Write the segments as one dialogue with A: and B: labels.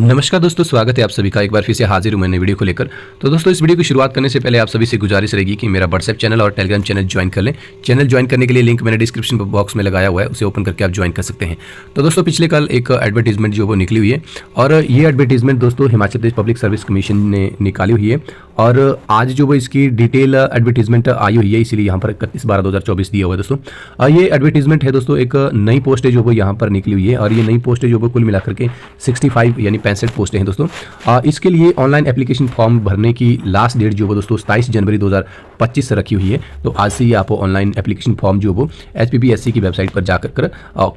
A: नमस्कार दोस्तों, स्वागत है आप सभी का। एक बार फिर से हाजिर हूं मैंने वीडियो को लेकर। तो दोस्तों, इस वीडियो की शुरुआत करने से पहले आप सभी से गुजारिश रहेगी कि मेरा व्हाट्सएप चैनल और टेलीग्राम चैनल ज्वाइन कर लें। चैनल ज्वाइन करने के लिए लिंक मैंने डिस्क्रिप्शन बॉक्स में लगाया हुआ है, उसे ओपन करके आप ज्वाइन कर सकते हैं। तो दोस्तों, पिछले कल एक एडवर्टीजमेंट जो वो निकली हुई है और ये एडवर्टीजमेंट दोस्तों Himachal Pradesh public service commission ने निकाली हुई है और आज जो वो इसकी डिटेल एडवर्टीजमेंट आई हुई है, इसीलिए यहाँ पर 31/12/2024 दिया हुआ है दोस्तों। ये एडवर्टीजमेंट है दोस्तों, एक नई पोस्ट है जो वो यहाँ पर निकली हुई है और ये नई पोस्ट है जो वो कुल मिलाकर के 65 यानी 65 पोस्टें हैं दोस्तों। इसके लिए ऑनलाइन एप्लीकेशन फॉर्म भरने की लास्ट डेट जो वो दोस्तों 27 जनवरी 2025 से रखी हुई है। तो आज से ही आप ऑनलाइन एप्लीकेशन फॉर्म जो वो HPPSC की वेबसाइट पर जाकर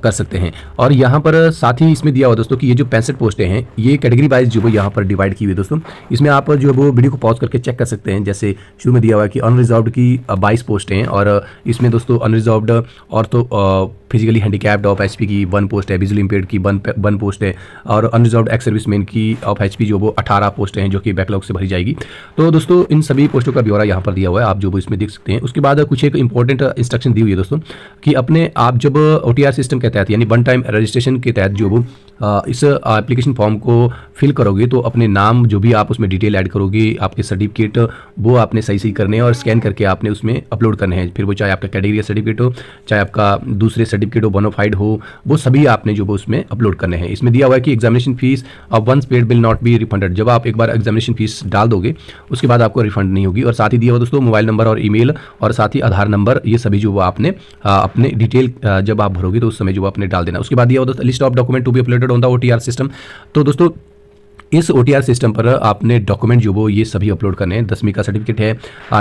A: कर सकते हैं। और यहाँ पर साथ ही इसमें दिया हुआ दोस्तों कि ये जो 65 पोस्टें हैं ये कैटेगरी वाइज जो वो यहाँ पर डिवाइड की हुई है दोस्तों। इसमें आप जो वो वीडियो को पॉज करके चेक कर सकते हैं। जैसे शुरू में दिया हुआ है कि अनरिजर्व्ड की 22 पोस्टें हैं और इसमें दोस्तों अनरिजर्व्ड और तो फिजिकली हैंडीकैप्ड ऑफ HP की 1 पोस्ट है, विजुअली इंपेयर्ड की 1 पोस्ट है और अनरिजर्व्ड एक्स सर्विसमैन की ऑफ HP जो वो 18 पोस्टें हैं जो कि बैकलॉग से भरी जाएगी। तो दोस्तों, इन सभी पोस्टों का ब्यौरा यहाँ पर दिया हुआ है, आप जो वो इसमें देख सकते हैं। उसके बाद कुछ एक इंपॉर्टेंट इंस्ट्रक्शन दी हुई है दोस्तों कि अपने आप जब OTR सिस्टम के तहत यानी वन टाइम रजिस्ट्रेशन के तहत जो वो इस एप्लीकेशन फॉर्म को फिल करोगे तो अपने नाम जो भी आप उसमें डिटेल ऐड करोगे, आपके सर्टिफिकेट वो आपने सही करने हैं और स्कैन करके आपने उसमें अपलोड करने हैं। फिर वो चाहे आपका कैटेगरी सर्टिफिकेट हो, चाहे आपका दूसरे सर्टिफिकेट हो, बोनाफाइड हो, वो सभी आपने जो वो उसमें अपलोड करने हैं। इसमें दिया हुआ है कि examination fees once paid will not be refunded. जब आप एक बार एग्जामिनेशन फीस डाल दोगे उसके बाद आपको रिफंड नहीं होगी। और साथ ही दिया हुआ दोस्तों मोबाइल नंबर और ईमेल और साथ ही आधार नंबर, ये सभी जो वो आपने अपने डिटेल जब आप भरोगे तो उस समय जो वो आपने डाल देना। उसके बाद दिया हुआ दोस्तों list of document to be uploaded on the OTR system. तो दोस्तों, इस OTR सिस्टम पर आपने डॉक्यूमेंट जो वो ये सभी अपलोड करने हैं। 10वीं का सर्टिफिकेट है,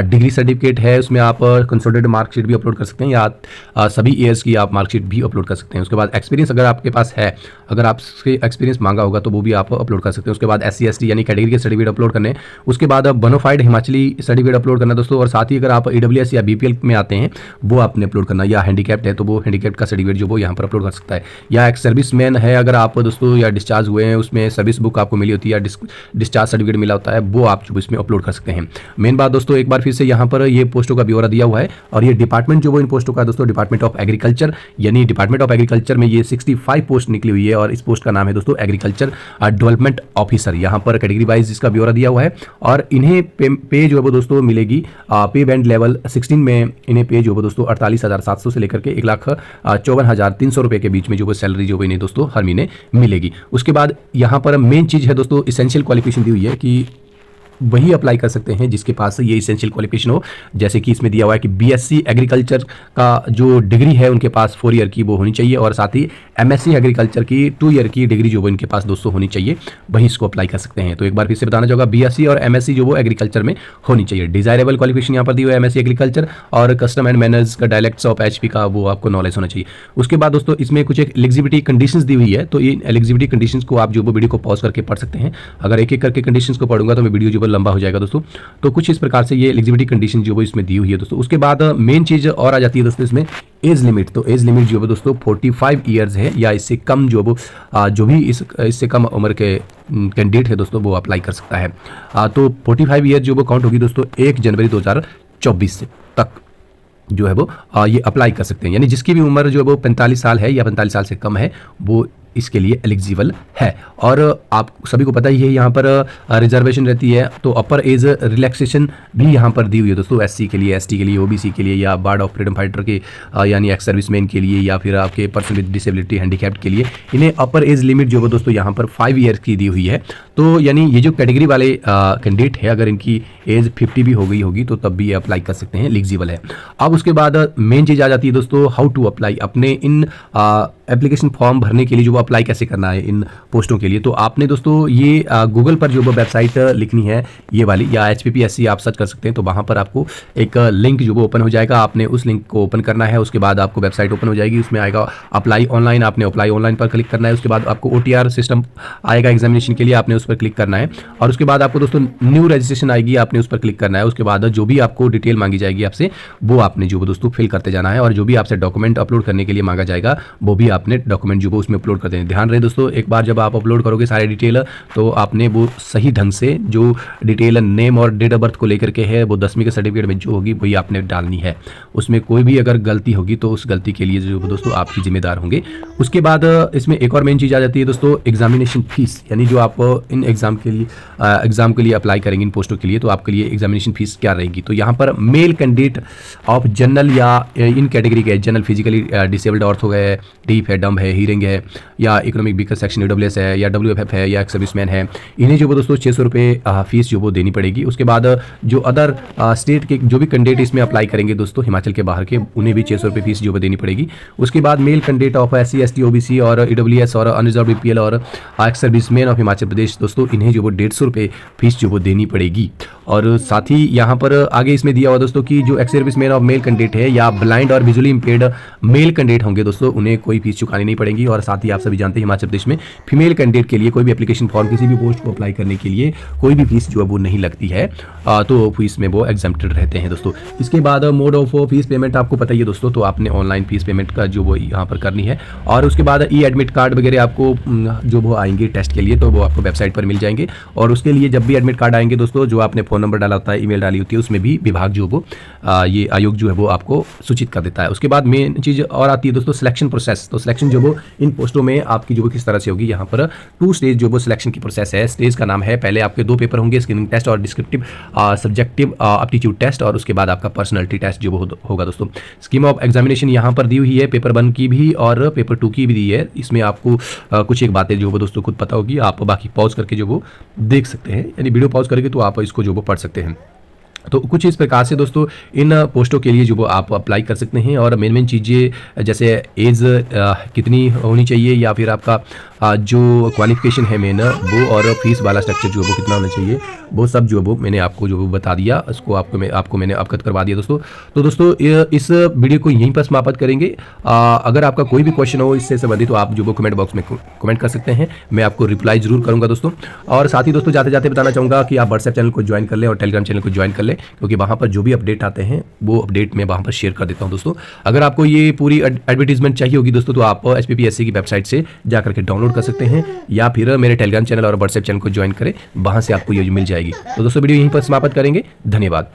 A: डिग्री सर्टिफिकेट है, उसमें आप कंसोलिडेटेड मार्कशीट भी अपलोड कर सकते हैं या सभी ईयर्स की आप मार्कशीट भी अपलोड कर सकते हैं। उसके बाद एक्सपीरियंस अगर आपके पास है, अगर आपसे एक्सपीरियंस मांगा होगा तो वो भी आप अपलोड कर सकते हैं। उसके बाद SC ST यानी कैटेगरी के सर्टिफिकेट अपलोड करने हैं। उसके बाद बोनाफाइड हिमाचली सर्टिफिकेट अपलोड करना दोस्तों। और साथ ही अगर आप EWS या BPL में आते हैं वो आपने अपलोड करना, या हैंडीकैप्ड है तो वो हैंडीकैप्ड का सर्टिफिकेट जो वो यहाँ पर अपलोड कर सकता है। या एक सर्विसमैन है अगर आप दोस्तों, या डिस्चार्ज हुए हैं, उसमें सर्विस बुक आपको मिली होती है या डिस्चार्ज सर्टिफिकेट मिला होता है, वो आप जो इसमें अपलोड कर सकते हैं। मेन बात दोस्तों, एक बार फिर से यहाँ पर ये पोस्टों का ब्यौरा दिया हुआ है और ये डिपार्टमेंट जो वो इन पोस्टों का दोस्तों डिपार्टमेंट ऑफ एग्रीकल्चर, यानी डिपार्टमेंट ऑफ एग्रीकल्चर में ये 65 पोस्ट निकली हुई है और इस पोस्ट का नाम है दोस्तों एग्रीकल्चर डेवलपमेंट ऑफिसर। यहाँ पर कैटेगरी वाइज इसका ब्यौरा दिया हुआ है और इन्हें पे जो है वो दोस्तों मिलेगी पे बैंड लेवल 16 में। इन्हें पे जो है दोस्तों 48,700 से लेकर के 1,54,300 रुपये के बीच में जो वो सैलरी जो वो इन्हें दोस्तों हर महीने मिलेगी। उसके बाद यहाँ पर मेन चीज़ है दोस्तों, इसेंशियल क्वालिफिकेशन दी हुई है कि वही अप्लाई कर सकते हैं जिसके पास ये इसेंशियल क्वालिफिकेशन हो। जैसे कि इसमें दिया हुआ है कि BSc एग्रीकल्चर का जो डिग्री है उनके पास 4 ईयर की वो होनी चाहिए और साथ ही MSc एग्रीकल्चर की 2 ईयर की डिग्री जो वो इनके पास दोस्तों होनी चाहिए, वही इसको अप्लाई कर सकते हैं। तो एक बार फिर से बताना चाहूँगा, BSc और MSc जो वो एग्रीकल्चर में होनी चाहिए। डिजायरेबल क्वालिफिकेशन यहाँ पर दी हुई है MSc एग्रीकल्चर और कस्टम एंड मैनर्स का डायलेक्ट्स ऑफ HP का वो आपको नॉलेज होना चाहिए। उसके बाद दोस्तों इसमें कुछ एक एलिजिबिलिटी कंडीशंस दी हुई है, तो ये एलिजिबिलिटी कंडीशंस को आप जो वो वीडियो को पॉज करके पढ़ सकते हैं। अगर एक एक करके कंडीशंस को पढ़ूंगा तो मैं वीडियो जो वो लंबा हो जाएगा दोस्तों। तो कुछ इस प्रकार से ये एलिजिबिलिटी कंडीशन जो वो इसमें दी हुई है दोस्तों। उसके बाद मेन चीज और आ जाती है दोस्तों इसमें एज लिमिट। तो एज लिमिट जो है दोस्तों 45 ईयर्स है या इससे कम जो वो जो भी इससे कम उम्र के कैंडिडेट है दोस्तों वो अप्लाई कर सकता है। तो 45 ईयर जो वो काउंट होगी दोस्तों 1 जनवरी 2024 तक जो है वो ये अप्लाई कर सकते हैं। यानी जिसकी भी उम्र जो है वो 45 साल है या 45 साल से कम है वो इसके लिए एलिजिबल है। और आप सभी को पता ही है यहाँ पर रिजर्वेशन रहती है, तो अपर एज रिलैक्सेशन भी यहाँ पर दी हुई है दोस्तों। SC के लिए, ST के लिए, OBC के लिए या बार्ड ऑफ फ्रीडम फाइटर के यानी एक्स सर्विसमैन के लिए या फिर आपके पर्सन विद डिसेबिलिटी हैंडीकैप्ड के लिए इन्हें अपर एज लिमिट जो है दोस्तों यहाँ पर 5 ईयर की दी हुई है। तो यानी ये जो कैटेगरी वाले कैंडिडेट है अगर इनकी एज 50 भी हो गई होगी तो तब भी ये अप्लाई कर सकते हैं, एलिजिबल है। अब उसके बाद मेन चीज़ आ जाती है दोस्तों, हाउ टू अप्लाई। अपने इन एप्लीकेशन फॉर्म भरने के लिए जो वो अप्लाई कैसे करना है इन पोस्टों के लिए, तो आपने दोस्तों ये गूगल पर जो वो वेबसाइट लिखनी है ये वाली, या HPPSC आप सर्च कर सकते हैं। तो वहाँ पर आपको एक लिंक जो वो ओपन हो जाएगा, आपने उस लिंक को ओपन करना है। उसके बाद आपको वेबसाइट ओपन हो जाएगी, उसमें आएगा अप्लाई ऑनलाइन, आपने अप्लाई ऑनलाइन पर क्लिक करना है। उसके बाद आपको OTR सिस्टम आएगा एग्जामिनेशन के लिए, आपने उस पर क्लिक करना है। और उसके बाद आपको दोस्तों न्यू रजिस्ट्रेशन आएगी, आपने उस पर क्लिक करना है। उसके बाद जो भी आपको डिटेल मांगी जाएगी आपसे वो आपने जो वो दोस्तों फिल करते जाना है और जो भी आपसे डॉक्यूमेंट अपलोड करने के लिए मांगा जाएगा वो भी आपने डॉक्यूमेंट जो वो उसमें अपलोड कर दें। ध्यान रहे दोस्तों, एक बार जब आप अपलोड करोगे सारे डिटेल तो आपने वो सही ढंग से जो डिटेल नेम और डेट ऑफ बर्थ को लेकर के है वो 10वीं के सर्टिफिकेट में जो होगी वही आपने डालनी है। उसमें कोई भी अगर गलती होगी तो उस गलती के लिए जो दोस्तों आप ही जिम्मेदार होंगे। उसके बाद इसमें एक और मेन चीज़ आ जाती है दोस्तों, एग्जामिनेशन फीस। यानी जो आप इन एग्ज़ाम के लिए अप्लाई करेंगे इन पोस्टों के लिए, तो आपके लिए एग्जामिनेशन फीस क्या रहेगी। तो यहाँ पर मेल कैंडिडेट ऑफ जनरल या इन कैटेगरी के जनरल, फिजिकली डिसेबल्ड ऑर्थ हो गए, डीफ है, डम्ब है, हीरिंग है, या इकोनॉमिक वीकर सेक्शन EWS है, या WFF है, या एक्स सर्विसमैन है, इन्हें जो वो दोस्तों 600 रुपये फीस जो वो देनी पड़ेगी। उसके बाद जो अदर स्टेट के जो भी कैंडिडेट इसमें अप्लाई करेंगे दोस्तों हिमाचल के बाहर के, उन्हें भी 600 रुपये फीस जो वो देनी पड़ेगी। उसके बाद male candidate of SC ST OBC और EWS और अनरिजर्व BPL और ex serviceman of Himachal Pradesh दोस्तों, इन्हें जो वो 150 रुपये फीस जो वो देनी पड़ेगी। और साथ ही यहाँ पर आगे इसमें दिया हुआ दोस्तों कि जो ex serviceman of male candidate है या ब्लाइंड और विजुअली इंपेयर्ड मेल कैंडिडेट होंगे दोस्तों, उन्हें कोई फीस चुकानी नहीं पड़ेगी। और साथ ही आप सभी जानते हैं हिमाचल प्रदेश में फीमेल कैंडिडेट के लिए कोई भी एप्लीकेशन फॉर्म किसी भी पोस्ट को अप्लाई करने के लिए कोई भी फीस जो है वो नहीं लगती है, तो फीस में वो एग्जम्प्टेड रहते हैं दोस्तों। इसके बाद मोड ऑफ फीस पेमेंट आपको पता ही है दोस्तों, तो आपने ऑनलाइन फीस पेमेंट का जो वो यहाँ पर करनी है। और उसके बाद एडमिट कार्ड वगैरह आपको जो वो आएंगे टेस्ट के लिए, तो वो आपको वेबसाइट पर मिल जाएंगे। और उसके लिए जब भी एडमिट कार्ड आएंगे दोस्तों, जो आपने फ़ोन नंबर डाला होता है, ईमेल डाली होती है, उसमें भी विभाग जो वो ये आयोग जो है वो आपको सूचित कर देता है। उसके बाद मेन चीज़ और आती है दोस्तों सिलेक्शन प्रोसेस। तो सिलेक्शन जो वो इन पोस्टों में आपकी जो वो किस तरह से होगी, यहाँ पर 2 स्टेज जो वो सिलेक्शन की प्रोसेस है। स्टेज का नाम है, पहले आपके 2 पेपर होंगे, स्क्रीनिंग टेस्ट और डिस्क्रिप्टिव सब्जेक्टिव एप्टीट्यूड टेस्ट, और उसके बाद आपका पर्सनैलिटी टेस्ट जो वो होगा दोस्तों। स्कीम ऑफ एग्जामिनेशन यहाँ पर दी हुई है, पेपर 1 की भी और पेपर 2 की भी दी है। इसमें आपको कुछ एक बातें जो वो दोस्तों खुद पता होगी, आप बाकी पॉज करके जो वो देख सकते हैं, यानी वीडियो पॉज करके तो आप इसको जो वो पढ़ सकते हैं। तो कुछ इस प्रकार से दोस्तों इन पोस्टों के लिए जो वो आप अप्लाई कर सकते हैं। और मेन चीज़ें जैसे एज कितनी होनी चाहिए, या फिर आपका जो क्वालिफिकेशन है मेन वो, और फीस वाला स्ट्रक्चर जो वो कितना होना चाहिए, वो सब जो वो मैंने आपको जो वो बता दिया, उसको आपको मैंने अवगत करवा दिया दोस्तों। तो दोस्तों इस वीडियो को यहीं पर समाप्त करेंगे। अगर आपका कोई भी क्वेश्चन हो इससे संबंधित तो आप जो वो कमेंट बॉक्स में कमेंट कर सकते हैं, मैं आपको रिप्लाई जरूर करूँगा दोस्तों। और साथ ही दोस्तों जाते जाते बताना चाहूँगा कि आप व्हाट्सएप चैनल को ज्वाइन कर लें और टेलीग्राम चैनल को ज्वाइन कर लें, क्योंकि वहाँ पर जो भी अपडेट आते हैं वो अपडेट मैं वहाँ पर शेयर कर देता हूँ दोस्तों। अगर आपको ये पूरी एडवर्टीजमेंट चाहिए होगी दोस्तों, तो आप SPPSC की वेबसाइट से जाकर के डाउनलोड कर सकते हैं, या फिर मेरे टेलीग्राम चैनल और व्हाट्सएप चैनल को ज्वाइन करें, वहाँ से आपको ये मिल जाएगी। तो दोस्तों वीडियो यहीं पर समाप्त करेंगे। धन्यवाद।